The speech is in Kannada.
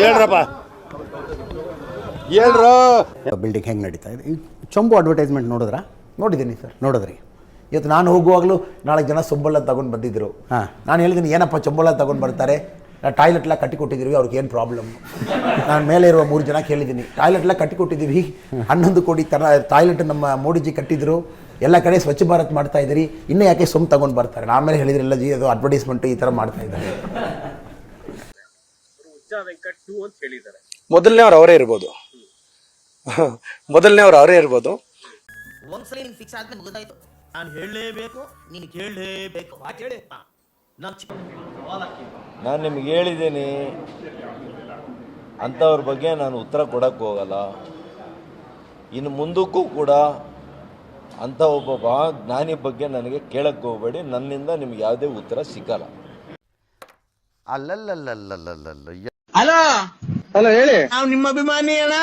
ಹೇಳ್ರಪ್ಪ ಹೇಳ್ರು. ಬಿಲ್ಡಿಂಗ್ ಹೆಂಗೆ ನಡೀತಾ ಇದೆ? ಚೊಂಬು ಅಡ್ವರ್ಟೈಸ್ಮೆಂಟ್ ನೋಡಿದ್ರಾ? ನೋಡಿದ್ದೀನಿ ಸರ್. ನೋಡಿದ್ರಿ? ಇವತ್ತು ನಾನು ಹೋಗುವಾಗಲೂ 4 ಜನ ಸೊಂಬಲ್ಲ ತಗೊಂಡು ಬಂದಿದ್ದರು. ನಾನು ಹೇಳಿದ್ದೀನಿ, ಏನಪ್ಪ ಚೊಂಬಲ್ಲ ತಗೊಂಡು ಬರ್ತಾರೆ, ಟಾಯ್ಲೆಟ್ ಎಲ್ಲ ಕಟ್ಟಿಕೊಟ್ಟಿದ್ದೀವಿ, ಅವ್ರಿಗೆ ಏನು ಪ್ರಾಬ್ಲಮ್? ನಾನು ಮೇಲೆ ಇರುವ 3 ಜನ ಕೇಳಿದ್ದೀನಿ, ಟಾಯ್ಲೆಟ್ ಎಲ್ಲ ಕಟ್ಟಿಕೊಟ್ಟಿದ್ದೀವಿ, 11 ಕೋಟಿ ಟಾಯ್ಲೆಟ್ ನಮ್ಮ ಮೋದಿಜಿ ಕಟ್ಟಿದ್ರು, ಎಲ್ಲ ಕಡೆ ಸ್ವಚ್ಛ ಭಾರತ್ ಮಾಡ್ತಾ ಇದ್ದೀರಿ, ಇನ್ನೂ ಯಾಕೆ ಸೊಂಬು ತಗೊಂಡು ಬರ್ತಾರೆ? ಆಮೇಲೆ ಹೇಳಿದ್ರಲ್ಲ ಜಿ, ಅದು ಅಡ್ವರ್ಟೈಸ್ಮೆಂಟು ಈ ಥರ ಮಾಡ್ತಾ ಇದ್ದಾರೆ. ಮೊದಲನೇವ್ರು ಅವರೇ ಇರ್ಬೋದು. ಒಂದ್ಸಲಿ ನೀನು ಫಿಕ್ಸ್ ಆದ್ಮೇಲೆ ಮುಗಿದಾಯ್ತು. ನಾನು ಹೇಳಲೇಬೇಕು, ನೀನು ಕೇಳಲೇಬೇಕು. ನಾನು ನಿಮ್ಗೆ ಹೇಳಿದ್ದೀನಿ, ಅಂಥವ್ರ ಬಗ್ಗೆ ನಾನು ಉತ್ತರ ಕೊಡೋಕ್ಕೆ ಹೋಗಲ್ಲ. ಇನ್ನು ಮುಂದಕ್ಕೂ ಕೂಡ ಅಂಥ ಒಬ್ಬ ಜ್ಞಾನಿ ಬಗ್ಗೆ ನನಗೆ ಕೇಳಕ್ಕೆ ಹೋಗಬೇಡಿ, ನನ್ನಿಂದ ನಿಮ್ಗೆ ಯಾವುದೇ ಉತ್ತರ ಸಿಕ್ಕಲ್ಲ. ಹಲೋ ಹೇಳಿ. ನಾವು ನಿಮ್ಮ ಅಭಿಮಾನಿ ಅಣ್ಣ.